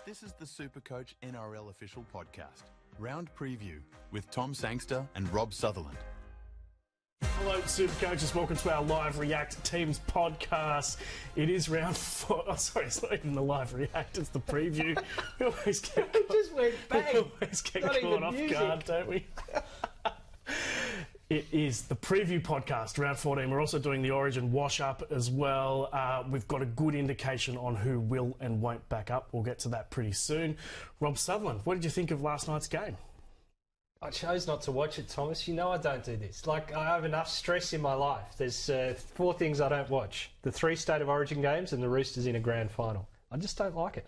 This is the SuperCoach NRL official podcast, Round Preview, with Tom Sangster and Rob Sutherland. Hello, SuperCoaches. Welcome to our live React Teams podcast. It is round 4. Oh, sorry, it's not even the live React, it's the preview. We always get It just went bang. We always get caught off guard, don't we? It is the preview podcast, round 14. We're also doing the Origin wash-up as well. We've got a good indication on who will and won't back up. We'll get to that pretty soon. Rob Sutherland, what did you think of last night's game? I chose not to watch it, Thomas. You know I don't do this. Like, I have enough stress in my life. There's 4 things I don't watch. The 3 State of Origin games and the Roosters in a grand final. I just don't like it.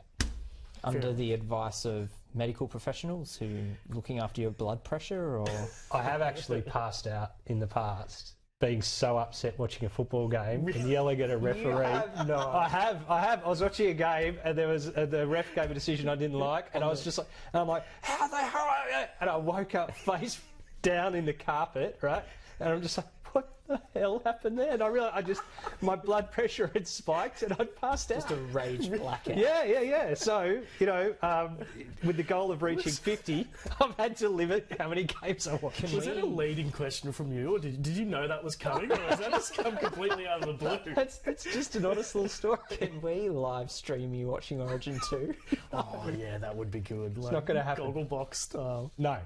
Under the advice of medical professionals who looking after your blood pressure, or I have actually passed out in the past, being so upset watching a football game and yelling at a referee. I have. I was watching a game and there was the ref gave a decision I didn't like, and I was just like, and I'm like, how the hell? And I woke up face down in the carpet, right? And I'm just like, what the hell happened there? And I realised my blood pressure had spiked and I'd passed out. just a rage blackout. Yeah. So, with the goal of reaching 50, I've had to limit how many games I watch. Was that a leading question from you, or did you know that was coming, or has that just come completely out of the blue? It's just an honest little story. Can we live stream you watching Origin 2? Oh, yeah, that would be good. It's not going to happen. Gogglebox style. No.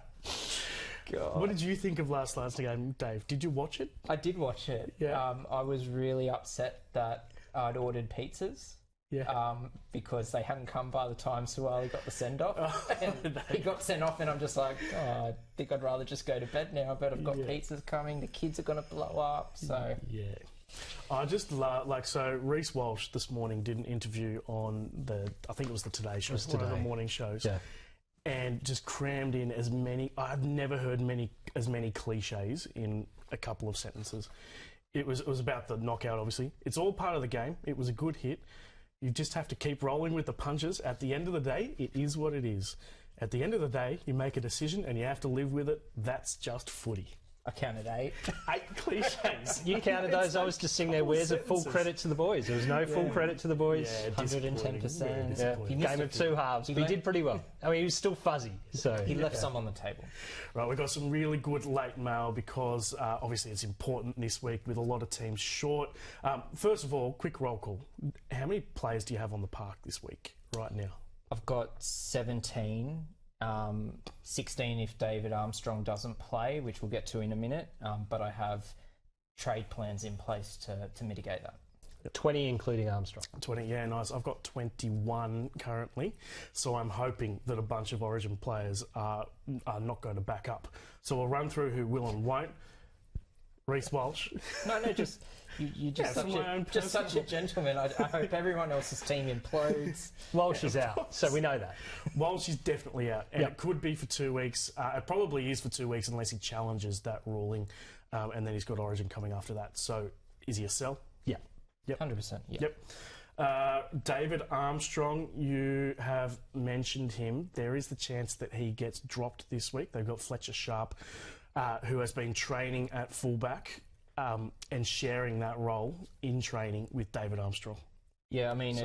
God. What did you think of last night's game, Dave? Did you watch it? I did watch it. Yeah. I was really upset that I'd ordered pizzas. Yeah. Because they hadn't come by the time Suwali got the send-off. And he got sent off and I'm just like, I think I'd rather just go to bed now, but I've got pizzas coming, the kids are going to blow up, so... Yeah. I just so Reece Walsh this morning did an interview on I think it was the Today Show, one of the morning shows. Yeah. And just crammed in as many... I've never heard as many cliches in a couple of sentences. It was about the knockout, obviously. It's all part of the game. It was a good hit. You just have to keep rolling with the punches. At the end of the day, it is what it is. At the end of the day, you make a decision and you have to live with it. That's just footy. I counted 8. 8 cliches. You counted those. I was just sitting there, where's a full credit to the boys? There was no full credit to the boys. Yeah, 110%. Yeah. Game of 2 halves. He did pretty well. I mean, he was still fuzzy. So he left some on the table. Right, we've got some really good late mail because obviously it's important this week with a lot of teams short. First of all, quick roll call. How many players do you have on the park this week right now? I've got 17. 16 if David Armstrong doesn't play, which we'll get to in a minute, but I have trade plans in place to mitigate that. 20 including Armstrong. 20, yeah, nice. I've got 21 currently, so I'm hoping that a bunch of Origin players are not going to back up. So we'll run through who will and won't. Reece Walsh. No, just you're just such a gentleman. I hope everyone else's team implodes. Walsh is out, so we know that. Walsh is definitely out, and it could be for 2 weeks. It probably is for 2 weeks unless he challenges that ruling, and then he's got Origin coming after that. So is he a sell? Yeah. Yep. 100%. Yeah. Yep. David Armstrong, you have mentioned him. There is the chance that he gets dropped this week. They've got Fletcher Sharp, who has been training at fullback and sharing that role in training with David Armstrong. Yeah, I mean,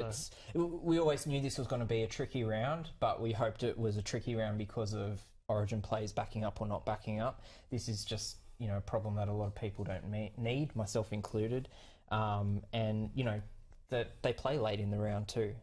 we always knew this was going to be a tricky round, but we hoped it was a tricky round because of Origin players backing up or not backing up. This is just, a problem that a lot of people don't need, myself included. And, that they play late in the round too.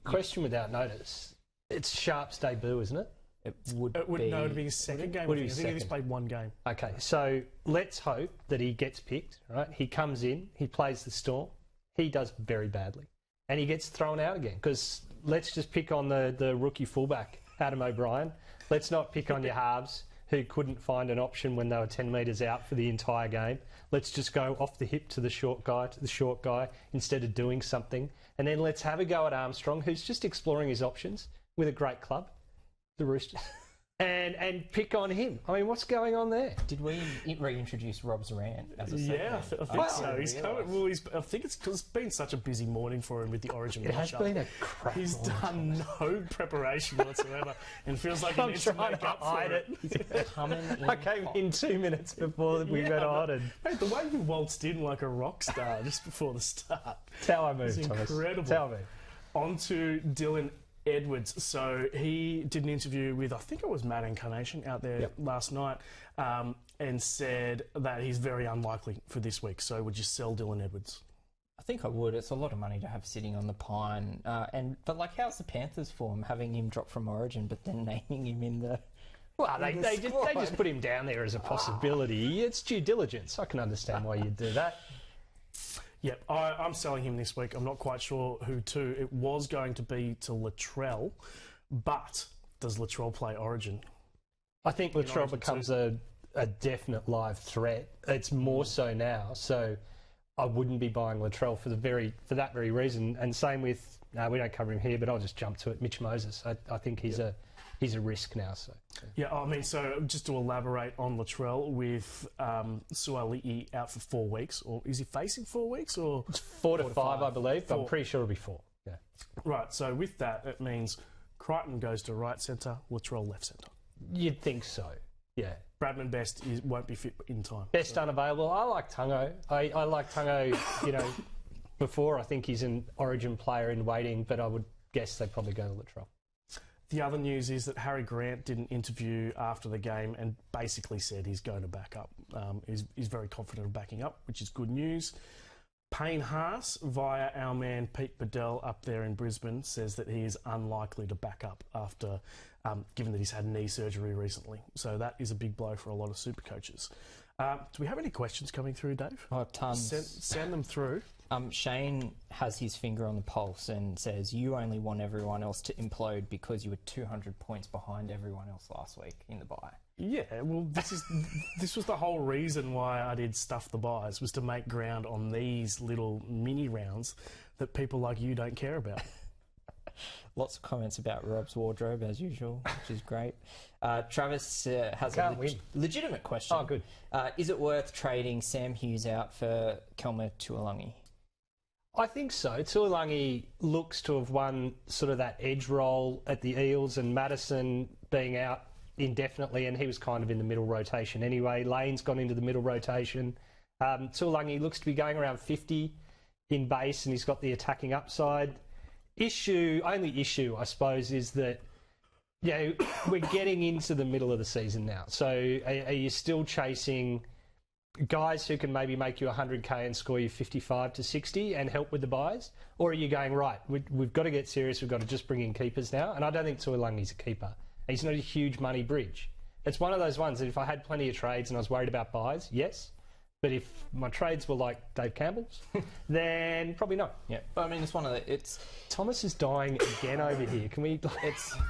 Question without notice. It's Sharp's debut, isn't it? It would be his second game. I think he's played 1 game. Okay, so let's hope that he gets picked, right? He comes in, he plays the Storm, he does very badly, and he gets thrown out again, because let's just pick on the rookie fullback, Adam O'Brien. Let's not pick on your halves who couldn't find an option when they were 10 metres out for the entire game. Let's just go off the hip to the short guy instead of doing something. And then let's have a go at Armstrong, who's just exploring his options with a great club, the Roosters, and pick on him. I mean, what's going on there? Did we reintroduce Rob Zoran as a I think so. He's coming. Well, I think it's because it's been such a busy morning for him with the Origin It has been a crap He's morning. done no preparation whatsoever and feels like he needs to make up for it. I came in 2 minutes before we got on. And mate, the way you waltzed in like a rock star just before the start. That's how I moved, It's Thomas. incredible. Tell me. On to Dylan Edwards. So he did an interview with, I think it was Matt Incarnation out there last night, and said that he's very unlikely for this week. So would you sell Dylan Edwards? I think I would. It's a lot of money to have sitting on the pine. But like, how's the Panthers form, having him drop from Origin, but then naming him in the... Well, they just put him down there as a possibility. It's due diligence. I can understand why you'd do that. Yep, I'm selling him this week. I'm not quite sure who to. It was going to be to Latrell, but does Latrell play Origin? I think Latrell becomes a definite live threat. It's more so now. So I wouldn't be buying Latrell for that very reason. And same with we don't cover him here, but I'll just jump to it. Mitch Moses. I think he's a risk now. So yeah, I mean, so just to elaborate on Latrell, with Suali'i out for 4 weeks, or is he facing 4 weeks, or it's 4 to 5, I believe. But I'm pretty sure it'll be 4. Yeah. Right. So with that, it means Crichton goes to right centre, Latrell left centre. You'd think so. Yeah. Bradman Best won't be fit in time. Best unavailable. I like Tungo. I like Tungo. Before I think he's an Origin player in waiting, but I would guess they'd probably go to Latrell. The other news is that Harry Grant did an interview after the game and basically said he's going to back up. He's very confident of backing up, which is good news. Payne Haas, via our man Pete Bedell up there in Brisbane, says that he is unlikely to back up after, given that he's had knee surgery recently. So that is a big blow for a lot of super coaches. Do we have any questions coming through, Dave? Oh, tons. Send them through. Shane has his finger on the pulse and says, you only want everyone else to implode because you were 200 points behind everyone else last week in the bye. Yeah, well, this was the whole reason why I did Stuff the Buys, was to make ground on these little mini rounds that people like you don't care about. Lots of comments about Rob's wardrobe, as usual, which is great. Travis has a legitimate question. Oh, good. Is it worth trading Sam Hughes out for Kelma Tuolangi? I think so. Tuolangi looks to have won sort of that edge role at the Eels, and Madison being out indefinitely, and he was kind of in the middle rotation anyway. Lane's gone into the middle rotation. Tuolangi looks to be going around 50 in base, and he's got the attacking upside. Only issue, I suppose, is that we're getting into the middle of the season now. So are you still chasing guys who can maybe make you 100k and score you 55 to 60 and help with the buys? Or are you going, right, we've got to get serious, we've got to just bring in keepers now? And I don't think Tuolangi's a keeper. He's not a huge money bridge. It's one of those ones that if I had plenty of trades and I was worried about buys, yes. But if my trades were like Dave Campbell's, then probably not. Yeah, but I mean, it's one of the. Thomas is dying again over here. Can we?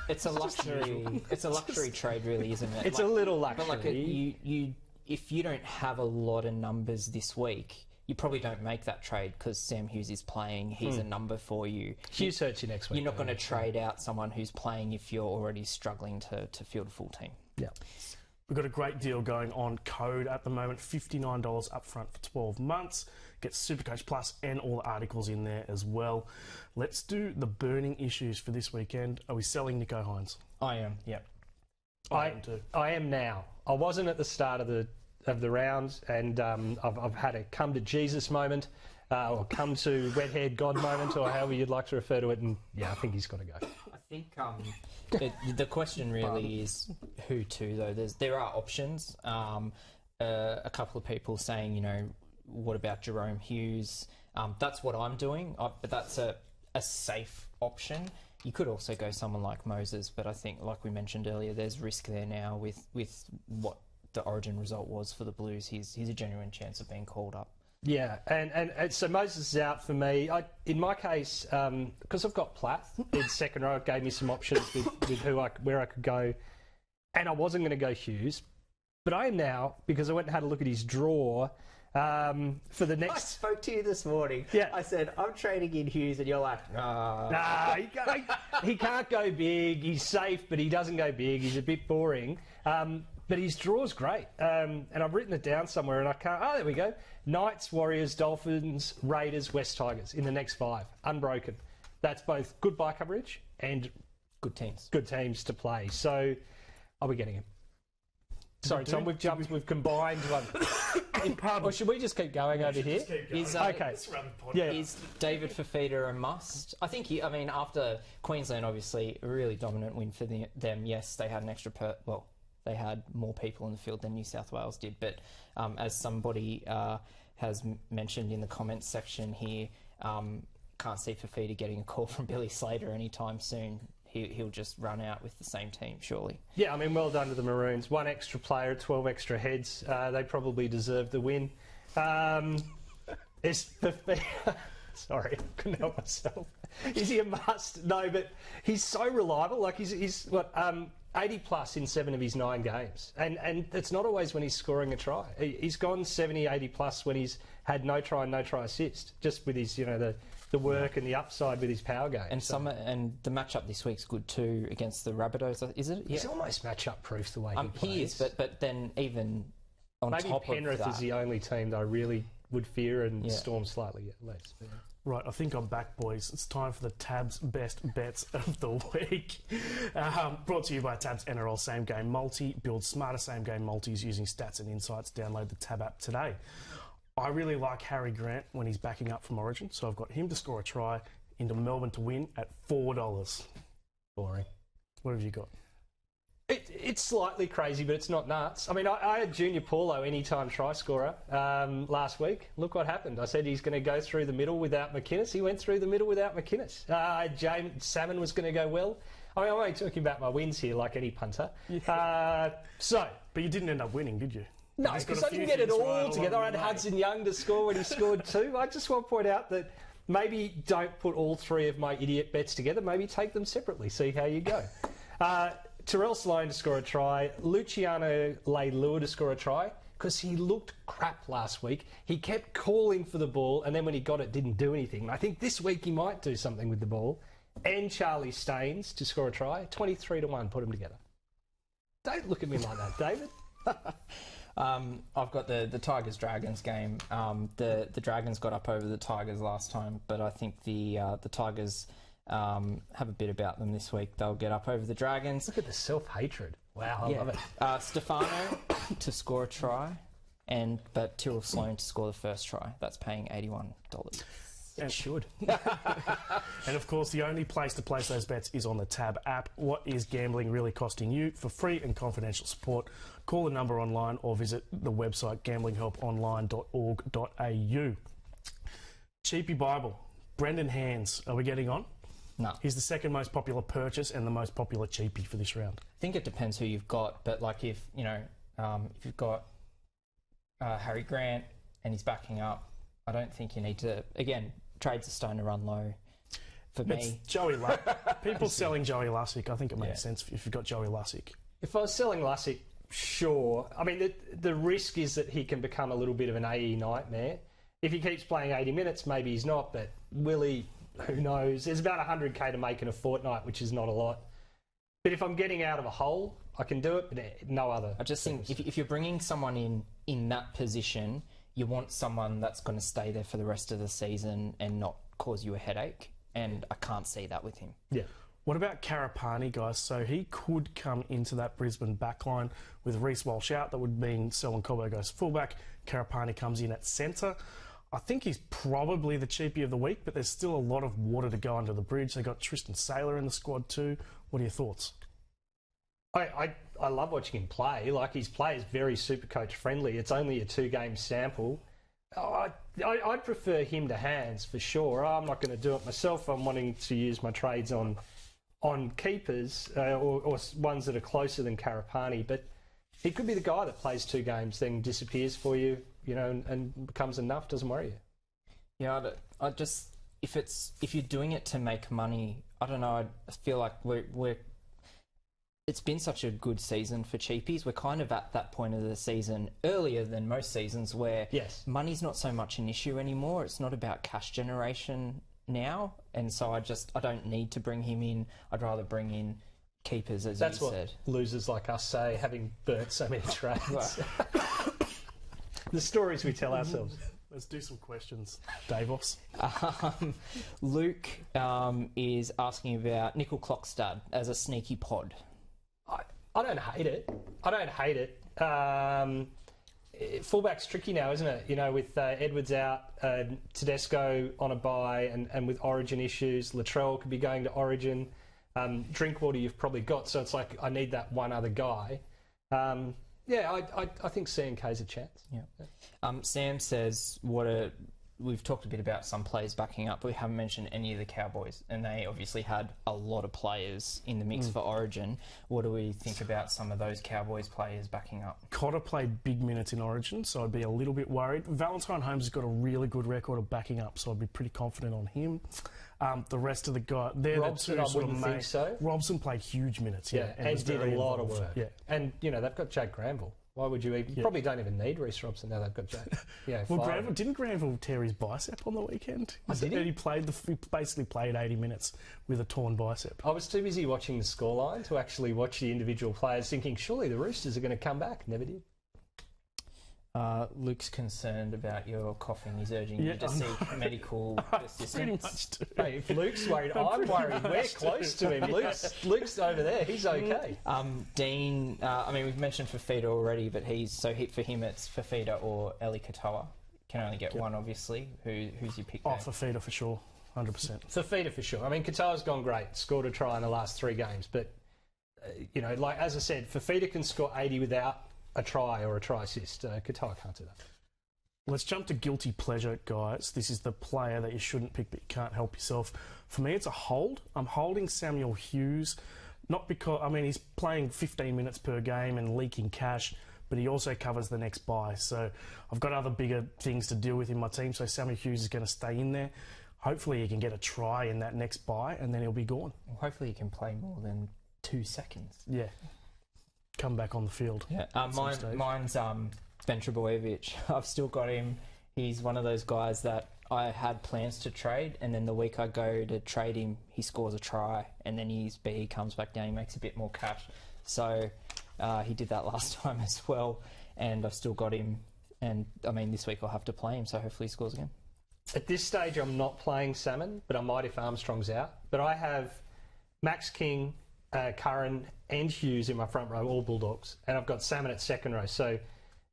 It's a luxury. It's a luxury trade, really, isn't it? It's a little luxury. But like if you don't have a lot of numbers this week, you probably don't make that trade because Sam Hughes is playing. He's a number for you. Hughes hurts you next week. You're not going to trade out someone who's playing if you're already struggling to field a full team. Yeah. We've got a great deal going on Code at the moment, $59 up front for 12 months. Get SuperCoach Plus and all the articles in there as well. Let's do the burning issues for this weekend. Are we selling Nico Hines? I am, yep. I am too. I am now. I wasn't at the start of the round, and I've had a come to Jesus moment, or come to wet-haired God moment, or however you'd like to refer to it, and yeah, I think he's got to go. I think the question really is who to, though. There are options. A couple of people saying, what about Jerome Hughes? That's what I'm doing, but that's a safe option. You could also go someone like Moses, but I think, like we mentioned earlier, there's risk there now with what the Origin result was for the Blues. He's a genuine chance of being called up. Yeah, and so Moses is out for me. In my case, because I've got Plath in second row, it gave me some options with where I could go, and I wasn't going to go Hughes, but I am now, because I went and had a look at his draw for the next. I spoke to you this morning. Yeah, I said I'm trading in Hughes, and you're like, nah, he can't go big. He's safe, but he doesn't go big. He's a bit boring. But his draw's great, and I've written it down somewhere, and I can't. Oh, there we go. Knights, Warriors, Dolphins, Raiders, West Tigers in the next 5, unbroken. That's both good bye coverage and good teams. Good teams to play. So I'll be getting him. Sorry, Tom, we've combined one. Or should we just keep going over here? Okay. Is David Fifita a must? I think after Queensland, obviously, a really dominant win for them. Yes, they had an extra they had more people in the field than New South Wales did. But as somebody has mentioned in the comments section here, can't see Fifita getting a call from Billy Slater anytime soon. He'll just run out with the same team, surely. Yeah, well done to the Maroons. 1 extra player, 12 extra heads. They probably deserve the win. Is Fifita... Sorry, I couldn't help myself. Is he a must? No, but he's so reliable. Like, he's 80 plus in 7 of his 9 games. And it's not always when he's scoring a try. He's gone 70, 80 plus when he's had no try and no try assist, just with his, the work and the upside with his power game. And the matchup this week's good too against the Rabbitohs, is it? He's almost matchup proof the way he plays. He is, but then even on maybe top Penrith of that, is the only team that I really would fear, and Storm slightly less. But... Right, I think I'm back, boys. It's time for the Tabs Best Bets of the Week. Brought to you by Tabs NRL Same Game Multi. Build smarter same game multis using stats and insights. Download the Tab app today. I really like Harry Grant when he's backing up from Origin, so I've got him to score a try into Melbourne to win at $4. Boring. What have you got? It's slightly crazy, but it's not nuts. I had Junior Paulo anytime try scorer last week. Look what happened. I said he's going to go through the middle without McInnes. He went through the middle without McInnes. James Salmon was going to go well. I'm only talking about my wins here like any punter. But you didn't end up winning, did you? No, because I didn't get it all together. I had Hudson Young to score when he scored 2. I just want to point out that maybe don't put all 3 of my idiot bets together. Maybe take them separately. See how you go. Terrell Sloan to score a try. Luciano Leilua to score a try because he looked crap last week. He kept calling for the ball, and then when he got it, didn't do anything. I think this week he might do something with the ball. And Charlie Staines to score a try. 23-1. Put them together. Don't look at me like that, David. I've got the Tigers-Dragons game. The Dragons got up over the Tigers last time, but I think the Tigers have a bit about them this week. They'll get up over the Dragons. Look at the self-hatred. Wow, I love it. Stefano to score a try, but Tyrrell Sloan to score the first try. That's paying $81. It should. And of course, the only place to place those bets is on the Tab app. What is gambling really costing you? For free and confidential support, call the number online or visit the website gamblinghelponline.org.au. Cheapie Bible, Brendan Hands, are we getting on? No. He's the second most popular purchase and the most popular cheapie for this round. I think it depends who you've got, but like if you've got Harry Grant and he's backing up, I don't think you need to. Again, trades are starting to run low for me. Joey people selling Joey Lussick. I think it makes sense if you've got Joey Lussick. If I was selling Lussick, sure. The risk is that he can become a little bit of an AE nightmare. If he keeps playing 80 minutes, maybe he's not, but will he? Who knows? There's about 100k to make in a fortnight, which is not a lot. But if I'm getting out of a hole, I can do it, but no other. I just think if you're bringing someone in that position, you want someone that's going to stay there for the rest of the season and not cause you a headache. And I can't see that with him. Yeah. What about Karapani, guys? So he could come into that Brisbane backline with Reece Walsh out. That would mean Selwyn Cobbo goes fullback. Karapani comes in at centre. I think he's probably the cheapie of the week, but there's still a lot of water to go under the bridge. They got Tristan Saylor in the squad too. What are your thoughts? I love watching him play. Like, his play is very Supercoach friendly. It's only a 2-game sample. I'd prefer him to Hands for sure. I'm not going to do it myself. I'm wanting to use my trades on keepers or ones that are closer than Karapani. But he could be the guy that plays 2 games, then disappears for you, and becomes enough. Doesn't worry you. Yeah, I just if you're doing it to make money, I don't know. I feel like we're. It's been such a good season for cheapies. We're kind of at that point of the season earlier than most seasons where money's not so much an issue anymore. It's not about cash generation now, and so I don't need to bring him in. I'd rather bring in keepers, as That's you what said. Losers like us say, having burnt so many trades. The stories we tell ourselves. Let's do some questions. Davos. Luke is asking about Nickel Clockstad as a sneaky pod. I don't hate it. Fullback's tricky now, isn't it? You know, with Edwards out, Tedesco on a bye, and with Origin issues, Latrell could be going to Origin. Drinkwater you've probably got, so it's like I need that one other guy. I think CNK's a chance. Yeah. Sam says, we've talked a bit about some players backing up, but we haven't mentioned any of the Cowboys, and they obviously had a lot of players in the mix for Origin. What do we think about some of those Cowboys players backing up? Cotter played big minutes in Origin, so I'd be a little bit worried. Valentine Holmes has got a really good record of backing up, so I'd be pretty confident on him. The rest of the guys, Robson, I wouldn't think so. Robson played huge minutes, and did a lot of work. Yeah, and you know they've got Jake Granville. Why would you even? You probably don't even need Reece Robson now. They've got Jake. Yeah. Well, didn't Granville tear his bicep on the weekend? Did he? He basically played 80 minutes with a torn bicep. I was too busy watching the scoreline to actually watch the individual players, thinking surely the Roosters are going to come back. Never did. Luke's concerned about your coughing. He's urging you to seek medical assistance. Pretty much do. Hey, if Luke's worried, I'm worried. We're close to him. Luke's over there. He's okay. Dean, we've mentioned Fafita already, but for him it's Fafita or Eli Katoa. Can only get one, obviously. Who's your pick? Fafita for sure, 100%. Fafita for sure. I mean, Katoa's gone great. Scored a try in the last 3 games, but as I said, Fafita can score 80 without a try or a try assist. Katoa can't do that. Let's jump to guilty pleasure, guys. This is the player that you shouldn't pick, but you can't help yourself. For me, it's a hold. I'm holding Samuel Hughes, not because, he's playing 15 minutes per game and leaking cash, but he also covers the next bye. So I've got other bigger things to deal with in my team, so Samuel Hughes is going to stay in there. Hopefully he can get a try in that next bye, and then he'll be gone. Well, hopefully he can play more than 2 seconds. Yeah. Come back on the field. Yeah, mine's Ben Trebojevic. I've still got him. He's one of those guys that I had plans to trade, and then the week I go to trade him, he scores a try, and then he comes back down, he makes a bit more cash. So he did that last time as well, and I've still got him. And this week I'll have to play him, so hopefully he scores again. At this stage, I'm not playing Salmon, but I might if Armstrong's out. But I have Max King, Curran and Hughes in my front row, all Bulldogs, and I've got Salmon at second row. So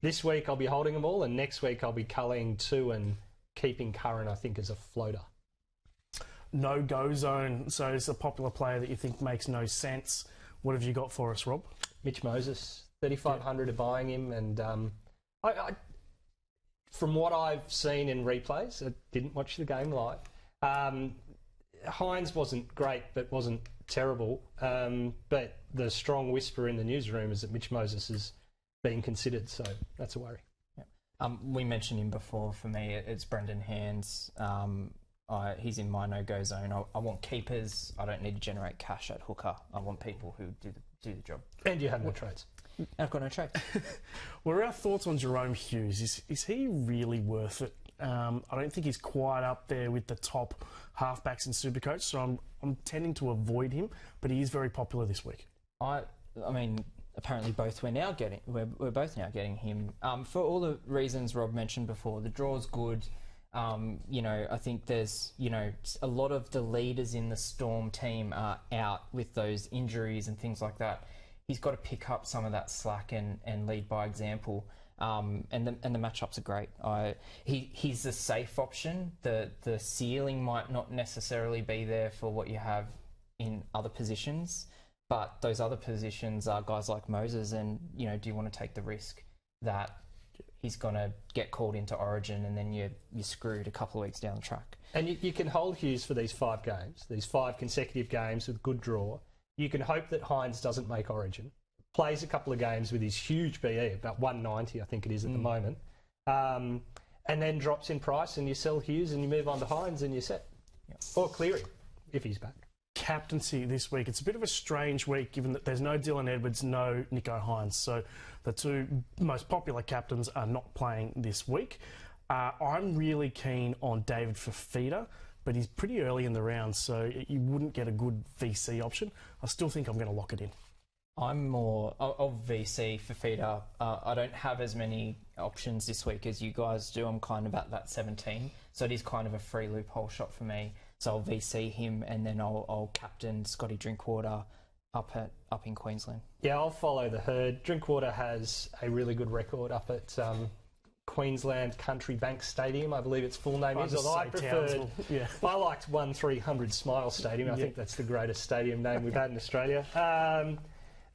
this week I'll be holding them all, and next week I'll be culling 2 and keeping Curran, I think, as a floater. No-go zone. So it's a popular player that you think makes no sense. What have you got for us, Rob? Mitch Moses, 3,500 are buying him, and I from what I've seen in replays, I didn't watch the game live. Hines wasn't great, but wasn't terrible. But the strong whisper in the newsroom is that Mitch Moses is being considered, so that's a worry. Yeah. We mentioned him before. For me, it's Brendan Hands. He's in my no-go zone. I want keepers. I don't need to generate cash at hooker. I want people who do the job. And you have no trades. I've got no trades. What are our thoughts on Jerome Hughes? Is he really worth it? I don't think he's quite up there with the top halfbacks in Supercoach, so I'm tending to avoid him, but he is very popular this week. Apparently we're both now getting him. For all the reasons Rob mentioned before, the draw's good. I think there's, a lot of the leaders in the Storm team are out with those injuries and things like that. He's got to pick up some of that slack and lead by example. And the matchups are great. He's a safe option. The ceiling might not necessarily be there for what you have in other positions, but those other positions are guys like Moses. And do you want to take the risk that he's going to get called into Origin and then you're screwed a couple of weeks down the track? And you can hold Hughes for these 5 games, these 5 consecutive games with good draw. You can hope that Hines doesn't make Origin. Plays a couple of games with his huge BE, about 190, I think it is at the moment, and then drops in price, and you sell Hughes and you move on to Hines and you're set. Yep. Or Cleary, if he's back. Captaincy this week. It's a bit of a strange week given that there's no Dylan Edwards, no Nicho Hines. So the 2 most popular captains are not playing this week. I'm really keen on David Fafita, but he's pretty early in the round, so you wouldn't get a good VC option. I still think I'm going to lock it in. I'm more of VC Fafita. I don't have as many options this week as you guys do. I'm kind of at that 17, so it is kind of a free loophole shot for me. So I'll VC him, and then I'll captain Scotty Drinkwater up in Queensland. Yeah, I'll follow the herd. Drinkwater has a really good record up at Queensland Country Bank Stadium, I believe its full name is. Although I preferred, I liked 1300 Smile Stadium. I think that's the greatest stadium name we've had in Australia. And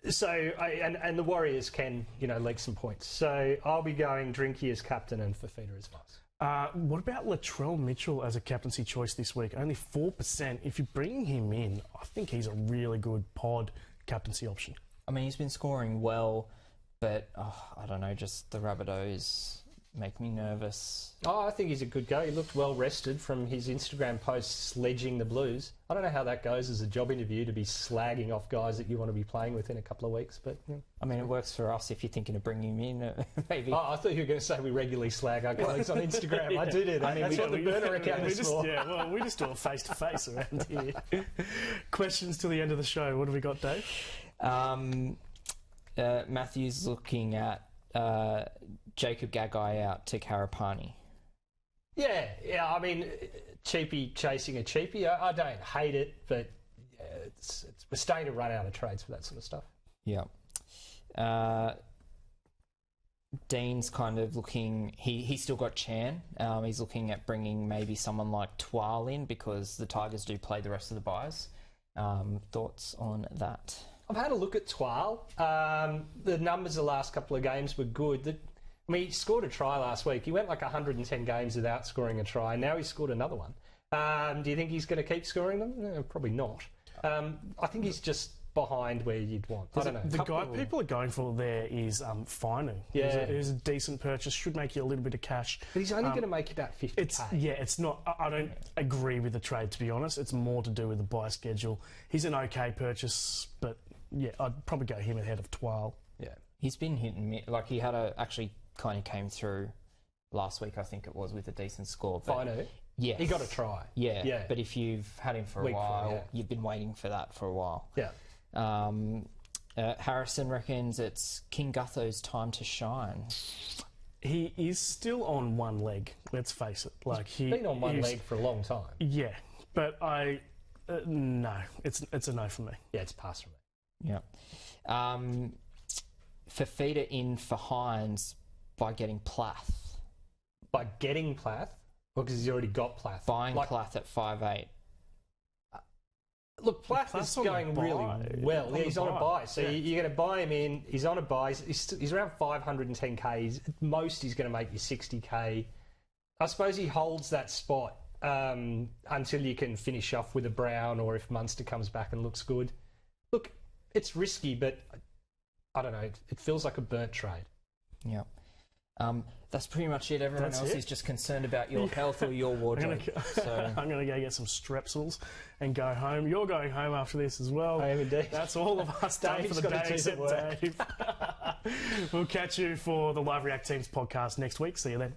the Warriors can, leg some points. So I'll be going Drinky as captain and Fafita as vice. What about Latrell Mitchell as a captaincy choice this week? Only 4%. If you're bringing him in, I think he's a really good pod captaincy option. I mean, he's been scoring well, but I don't know, just the Rabbitohs make me nervous. I think he's a good go. He looked well rested from his Instagram post sledging the Blues. I don't know how that goes as a job interview to be slagging off guys that you want to be playing with in a couple of weeks, but I mean, it works for us if you're thinking of bringing him in, maybe. I thought you were going to say we regularly slag our colleagues on Instagram. I do that. I mean, that's what the burner account is for. Yeah, well, we just do it face-to-face around here. Questions till the end of the show. What have we got, Dave? Matthew's looking at Jacob Gagai out to Karapani. Yeah. I mean, Cheapie chasing a Cheapie. I don't hate it, but we're starting to run out of trades for that sort of stuff. Yeah. Dean's kind of looking. He's still got Chan. He's looking at bringing maybe someone like Twal in because the Tigers do play the rest of the buys. Thoughts on that? I've had a look at Twal. The numbers the last couple of games were good. He scored a try last week. He went like 110 games without scoring a try. Now he's scored another one. Do you think he's going to keep scoring them? Probably not. I think he's just behind where you'd want. I don't know. The guy people are going for there is Finu. Yeah. It is a decent purchase. Should make you a little bit of cash. But he's only going to make about 50k. It's not. I don't agree with the trade, to be honest. It's more to do with the buy schedule. He's an okay purchase, but yeah, I'd probably go him ahead of Twal. Yeah. He's been hit and miss. Like he had actually kind of came through last week, I think it was, with a decent score. Finu? Yes. He got a try. Yeah. But if you've had him for a while, you've been waiting for that for a while. Yeah. Harrison reckons it's King Gutho's time to shine. He is still on one leg, let's face it. He's been on one leg for a long time. Yeah, but no, it's a no for me. Yeah, it's a pass for me. Yeah. Fafita in for Hines by getting Plath. By getting Plath? Because he's already got Plath. Buying Plath at 5'8". Look, Plath is going really well. Yeah, he's on a buy. So you're going to buy him in. He's on a buy. He's around 510k. At most, he's going to make you 60k. I suppose he holds that spot until you can finish off with a Brown or if Munster comes back and looks good. Look, it's risky, but I don't know. It feels like a burnt trade. Yeah. That's pretty much it. Everyone else is just concerned about your health or your wardrobe. I'm going to go get some Strepsils and go home. You're going home after this as well. I am indeed. That's all of us done for the day except Dave. We'll catch you for the Live React Teams podcast next week. See you then.